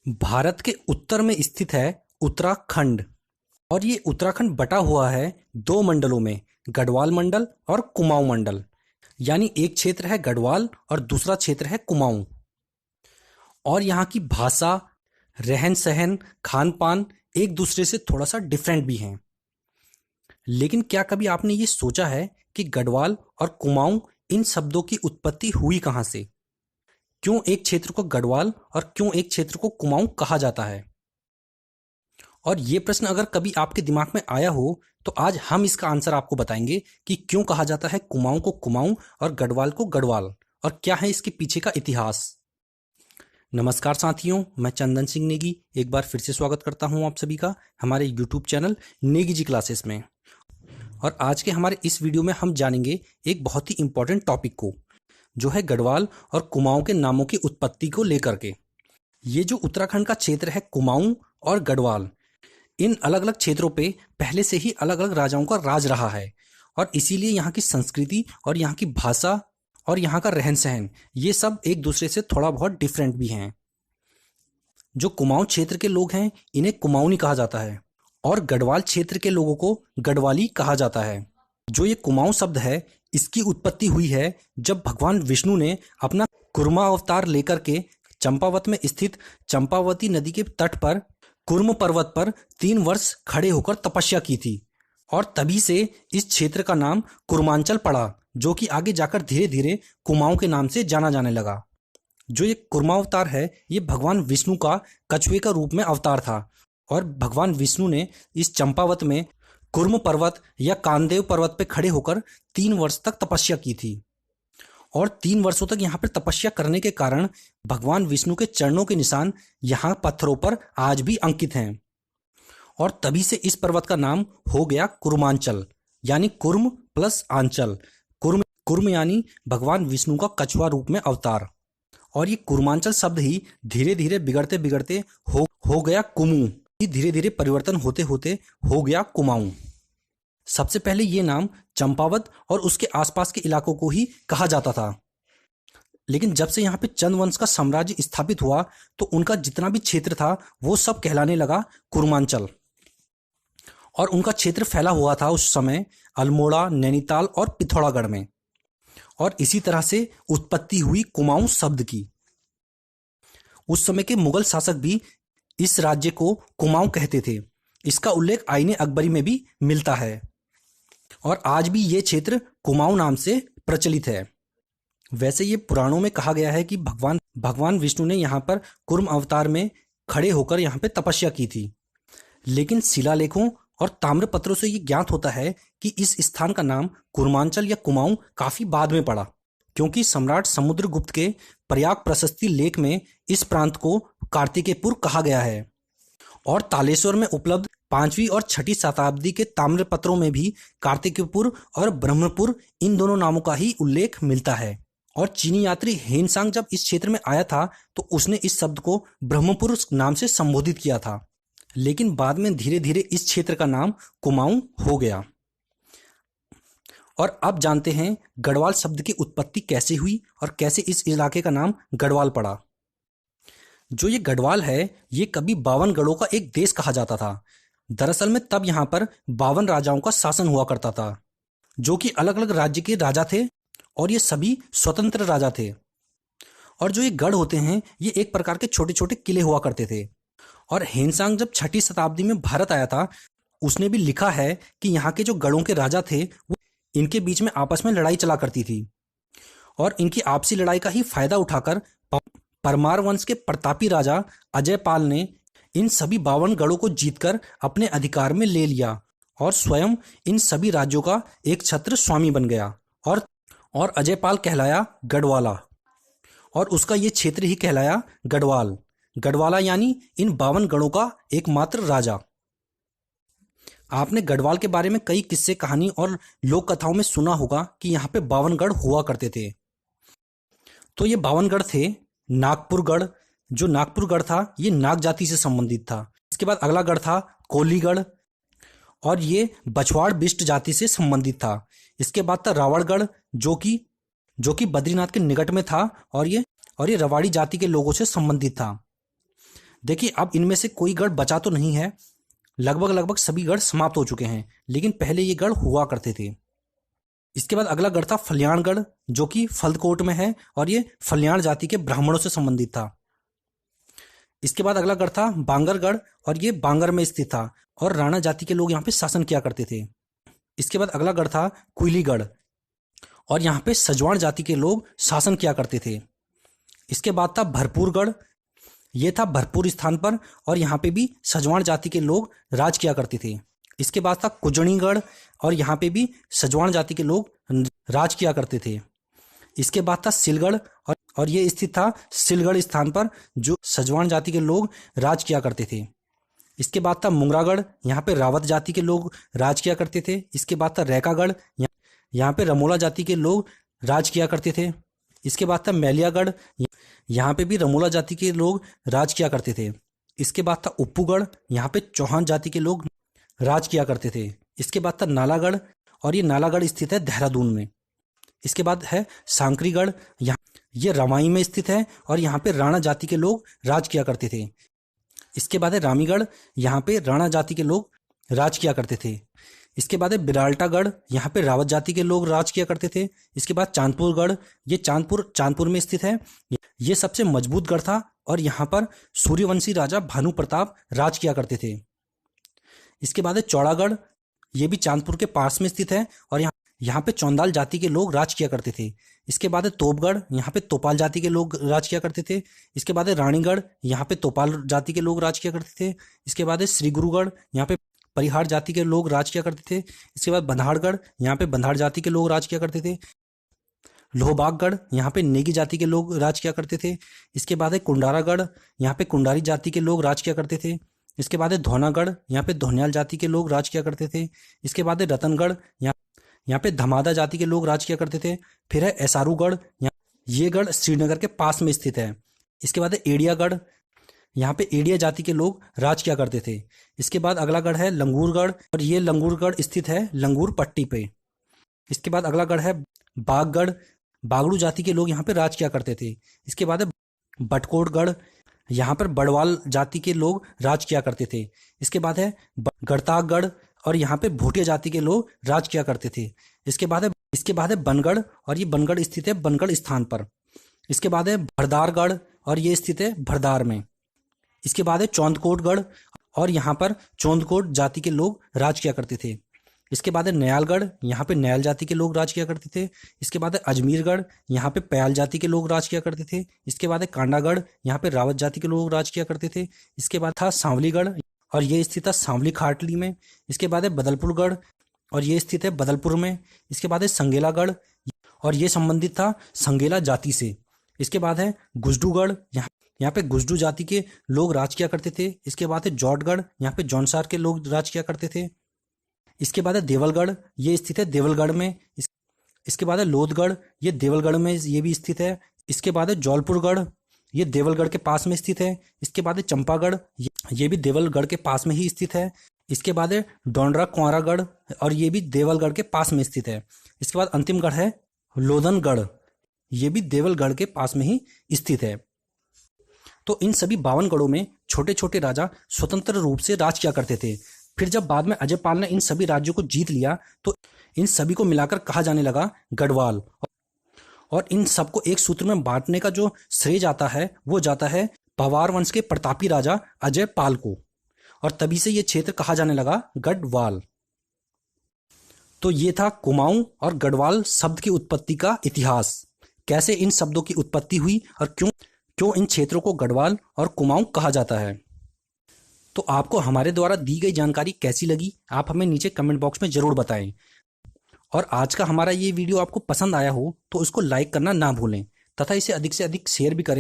भारत के उत्तर में स्थित है उत्तराखंड। और ये उत्तराखंड बटा हुआ है दो मंडलों में, गढ़वाल मंडल और कुमाऊं मंडल। यानी एक क्षेत्र है गढ़वाल और दूसरा क्षेत्र है कुमाऊं। और यहाँ की भाषा, रहन सहन, खान पान एक दूसरे से थोड़ा सा डिफरेंट भी हैं। लेकिन क्या कभी आपने ये सोचा है कि गढ़वाल और कुमाऊं इन शब्दों की उत्पत्ति हुई कहाँ से? क्यों एक क्षेत्र को गढ़वाल और क्यों एक क्षेत्र को कुमाऊं कहा जाता है? और ये प्रश्न अगर कभी आपके दिमाग में आया हो तो आज हम इसका आंसर आपको बताएंगे कि क्यों कहा जाता है कुमाऊं को कुमाऊं और गढ़वाल को गढ़वाल, और क्या है इसके पीछे का इतिहास। नमस्कार साथियों, मैं चंदन सिंह नेगी एक बार फिर से स्वागत करता हूं आप सभी का हमारे YouTube channel Negi ji classes में। और आज के हमारे इस वीडियो में हम जानेंगे एक बहुत ही इंपॉर्टेंट टॉपिक को, जो है गढ़वाल और कुमाऊं के नामों की उत्पत्ति को लेकर के। ये जो उत्तराखंड का क्षेत्र है कुमाऊं और गढ़वाल, इन अलग अलग क्षेत्रों पे पहले से ही अलग अलग राजाओं का राज रहा है, और इसीलिए यहाँ की संस्कृति और यहाँ की भाषा और यहाँ का रहन सहन ये सब एक दूसरे से थोड़ा बहुत डिफरेंट भी हैं। जो कुमाऊं क्षेत्र के लोग हैं इन्हें कुमाऊनी कहा जाता है, और गढ़वाल क्षेत्र के लोगों को गढ़वाली कहा जाता है। जो ये कुमाऊं शब्द है इसकी उत्पत्ति हुई है जब भगवान विष्णु ने अपना कुर्मा अवतार लेकर के चंपावत में स्थित चंपावती नदी के तट पर कुर्म पर्वत पर 3 वर्ष खड़े होकर तपस्या की थी, और तभी से इस क्षेत्र का नाम कुर्मांचल पड़ा, जो कि आगे जाकर धीरे धीरे कुमाऊं के नाम से जाना जाने लगा। जो ये कुर्मावतार है ये भगवान विष्णु का कछुए का रूप में अवतार था, और भगवान विष्णु ने इस चंपावत में कुर्म पर्वत या कांदेव पर्वत पर खड़े होकर 3 वर्ष तक तपस्या की थी। और 3 वर्षों तक यहाँ पर तपस्या करने के कारण भगवान विष्णु के चरणों के निशान यहाँ पत्थरों पर आज भी अंकित हैं। और तभी से इस पर्वत का नाम हो गया कुर्मांचल, यानी कुर्म प्लस आंचल। कुर्म कुर्म यानी भगवान विष्णु का कछुआ रूप में अवतार। और ये कुर्मांचल शब्द ही धीरे धीरे बिगड़ते बिगड़ते हो गया कुमू, धीरे धीरे परिवर्तन होते होते हो गया कुमाऊं। सबसे पहले ये नाम चंपावत और उसके आसपास के इलाकों को ही कहा जाता था, लेकिन जब से यहाँ पे चंद वंश का साम्राज्य स्थापित हुआ तो उनका जितना भी क्षेत्र था वो सब कहलाने लगा कुर्मांचल। और उनका क्षेत्र फैला हुआ था उस समय अल्मोड़ा, नैनीताल और पिथौरागढ़ में। और इसी तरह से उत्पत्ति हुई कुमाऊं शब्द की। उस समय के मुगल शासक भी इस राज्य को कुमाऊं कहते थे। इसका उल्लेख आईने अकबरी में भी मिलता है, और आज भी ये क्षेत्र कुमाऊं नाम से प्रचलित है। वैसे ये पुराणों में कहा गया है कि भगवान विष्णु ने यहाँ पर कुर्म अवतार में खड़े होकर यहाँ पे तपस्या की थी, लेकिन शिलालेखों और ताम्रपत्रों से ये ज्ञात होता है कि इस स्थान का नाम कुर्मांचल या कुमाऊं काफी बाद में पड़ा, क्योंकि सम्राट समुद्रगुप्त के प्रयाग प्रशस्ति लेख में इस प्रांत को कार्तिकेयपुर कहा गया है। और तालेश्वर में उपलब्ध 5वीं और 6ठी शताब्दी के ताम्रपत्रों में भी कार्तिकेयपुर और ब्रह्मपुर इन दोनों नामों का ही उल्लेख मिलता है। और चीनी यात्री हेनसांग जब इस क्षेत्र में आया था तो उसने इस शब्द को ब्रह्मपुर नाम से संबोधित किया था, लेकिन बाद में धीरे धीरे इस क्षेत्र का नाम कुमाऊं हो गया। और अब जानते हैं गढ़वाल शब्द की उत्पत्ति कैसे हुई और कैसे इस इलाके का नाम गढ़वाल पड़ा। जो ये गढ़वाल है ये कभी 52 गढ़ों का एक देश कहा जाता था। दरअसल में तब यहाँ पर 52 राजाओं का शासन हुआ करता था, जो कि अलग अलग राज्य के राजा थे, और ये सभी स्वतंत्र राजा थे। और जो ये गढ़ होते हैं ये एक प्रकार के छोटे छोटे किले हुआ करते थे। और हेनसांग जब 6ठी शताब्दी में भारत आया था उसने भी लिखा है कि यहाँ के जो गढ़ों के राजा थे वो इनके बीच में आपस में लड़ाई चला करती थी, और इनकी आपसी लड़ाई का ही फायदा उठाकर परमार वंश के प्रतापी राजा अजयपाल ने इन सभी 52 गढ़ों को जीतकर अपने अधिकार में ले लिया, और स्वयं इन सभी राज्यों का एक छत्र स्वामी बन गया। और अजयपाल कहलाया गढ़वाला, और उसका ये क्षेत्र ही कहलाया गढ़वाल। गढ़वाला यानी इन 52 गढ़ों का एकमात्र राजा। आपने गढ़वाल के बारे में कई किस्से कहानी और लोक कथाओं में सुना होगा कि यहाँ पे 52 गढ़ हुआ करते थे। तो ये 52 गढ़ थे। नागपुरगढ़, जो नागपुरगढ़ था ये नाग जाति से संबंधित था। इसके बाद अगला गढ़ था कोलीगढ़, और ये बछवाड़ बिष्ट जाति से संबंधित था। इसके बाद था रावणगढ़, जो कि बद्रीनाथ के निकट में था, और ये रवाड़ी जाति के लोगों से संबंधित था। देखिए, अब इनमें से कोई गढ़ बचा तो नहीं है, लगभग लगभग सभी गढ़ समाप्त हो चुके हैं, लेकिन पहले ये गढ़ हुआ करते थे। इसके बाद अगला गढ़ था फल्याणगढ़, जो कि फलकोट में है और ये फल्याण जाति के ब्राह्मणों से संबंधित था। इसके बाद अगला गढ़ था बांगरगढ़, और ये बांगर में स्थित था और राणा जाति के लोग यहाँ पे शासन किया करते थे। इसके बाद अगला गढ़ था कुइलीगढ़, और यहाँ पे सजवाण जाति के लोग शासन किया करते थे। इसके बाद था भरपूरगढ़, ये था भरपूर स्थान पर, और यहाँ पे भी सजवाण जाति के लोग राज किया करते थे। इसके बाद था कुजणीगढ़, और यहाँ पे भी सजवाण जाति के लोग राज किया करते थे। इसके बाद था सिलगढ़, और ये स्थित था सिलगढ़ स्थान पर, जो सजवाण जाति के लोग राज किया करते थे। इसके बाद था मुंगरागढ़, यहाँ पे रावत जाति के लोग राज किया करते थे। इसके बाद था रैकागढ़, यहाँ पे रमोला जाति के लोग राज किया करते थे। इसके बाद था मैलियागढ़, यहाँ पे भी रमोला जाति के लोग राज किया करते थे। इसके बाद था उप्पूगढ़, यहाँ पे चौहान जाति के लोग राज किया करते थे। इसके बाद था नालागढ़, और ये नालागढ़ स्थित है देहरादून में। इसके बाद है सांकरीगढ़, यहाँ ये रवाई में स्थित है और यहाँ पे राणा जाति के लोग राज किया करते थे। इसके बाद है रामीगढ़, यहाँ पे राणा जाति के लोग राज किया करते थे। इसके बाद है बिराल्टागढ़, यहाँ पे रावत जाति के लोग राज किया करते थे। इसके बाद चांदपुरगढ़, ये चांदपुर में स्थित है। ये सबसे मजबूत गढ़ था और यहाँ पर सूर्यवंशी राजा भानु प्रताप राज किया करते थे। इसके बाद है चौड़ागढ़, ये भी चांदपुर के पास में स्थित है और यहाँ पे चौंदाल जाति के लोग राज किया करते थे। इसके बाद है तोपगढ़, यहाँ पे तोपाल जाति के लोग राज किया करते थे। इसके बाद है रानीगढ़, यहाँ पे तोपाल जाति के लोग राज किया करते थे। इसके बाद है श्री गुरुगढ़, यहाँ पे परिहार जाति के लोग राज किया करते थे। इसके बाद बंधाड़गढ़, यहाँ पे बंधाड़ जाति के लोग राज किया करते थे। लोहबागगढ़, यहाँ पे नेगी जाति के लोग राज किया करते थे। इसके बाद है कुंडारागढ़, यहाँ पे कुंडारी जाति के लोग राज किया करते थे। इसके बाद है धौनागढ़, यहाँ पे धौनियाल जाति के लोग राज किया करते थे। इसके बाद है रतनगढ़, यहाँ पे धमादा जाति के लोग राज किया करते थे। फिर है एसारूगढ़, ये गढ़ श्रीनगर के पास में स्थित है। इसके बाद है एड़ियागढ़, यहाँ पे एड़िया जाति के लोग राज किया करते थे। इसके बाद अगला गढ़ है लंगूरगढ़, और ये लंगूरगढ़ स्थित है लंगूर पट्टी पे। इसके बाद अगला गढ़ है बागगढ़, बागड़ू जाति के लोग यहाँ पे राज किया करते थे। इसके बाद है बटकोटगढ़, यहाँ पर बड़वाल जाति के लोग राज किया करते थे। इसके बाद है गढ़तागढ़, और यहाँ पे भोटिया जाति के लोग राज किया करते थे। इसके बाद है बनगढ़, और ये बनगढ़ स्थित है बनगढ़ स्थान पर। इसके बाद है भरदारगढ़, और ये स्थित है भरदार में। इसके बाद है चौंदकोटगढ़, और यहाँ पर चौंदकोट जाति के लोग राज किया करते थे। इसके बाद है नयालगढ़, यहाँ पे नयाल जाति के लोग राज किया करते थे। इसके बाद है अजमेरगढ़, यहाँ पे पयाल जाति के लोग राज किया करते थे। इसके बाद है कांडागढ़, यहाँ पे रावत जाति के लोग राज किया करते थे। इसके बाद था सांवलीगढ़, और ये स्थित था सांवली खाटली में। इसके बाद है बदलपुरगढ़, और ये स्थित है बदलपुर में। इसके बाद है संगेलागढ़, और ये संबंधित था संगेला जाति से। इसके बाद है गुजडूगढ़, यहाँ पे गुजडू जाति के लोग राज किया करते थे। इसके बाद है जौटगढ़, यहाँ पे जौनसार के लोग राज किया करते थे। इसके बाद है देवलगढ़, ये स्थित है देवलगढ़ में। इसके बाद है लोधगढ़, ये देवलगढ़ में ये भी स्थित है। इसके बाद है जौलपुरगढ़, ये देवलगढ़ के पास में स्थित है। इसके बाद है चंपागढ़, ये भी देवलगढ़ के पास में ही स्थित है। इसके बाद है डोंडरा कुंवरागढ़, और ये भी देवलगढ़ के पास में स्थित है। इसके बाद अंतिम गढ़ है लोधनगढ़, ये भी देवलगढ़ के पास में ही स्थित है। तो इन सभी 52 गढ़ों में छोटे छोटे राजा स्वतंत्र रूप से राज किया करते थे। फिर जब बाद में अजयपाल ने इन सभी राज्यों को जीत लिया, तो इन सभी को मिलाकर कहा जाने लगा गढ़वाल, और इन सबको एक सूत्र में बांटने का जो श्रेय जाता है वो जाता है पवार वंश के प्रतापी राजा अजयपाल को, और तभी से ये क्षेत्र कहा जाने लगा गढ़वाल। तो ये था कुमाऊं और गढ़वाल शब्द की उत्पत्ति का इतिहास, कैसे इन शब्दों की उत्पत्ति हुई और क्यों इन क्षेत्रों को गढ़वाल और कुमाऊं कहा जाता है। तो आपको हमारे द्वारा दी गई जानकारी कैसी लगी, आप हमें नीचे कमेंट बॉक्स में जरूर बताएं। और आज का हमारा ये वीडियो आपको पसंद आया हो तो उसको लाइक करना ना भूलें, तथा इसे अधिक से अधिक शेयर भी करें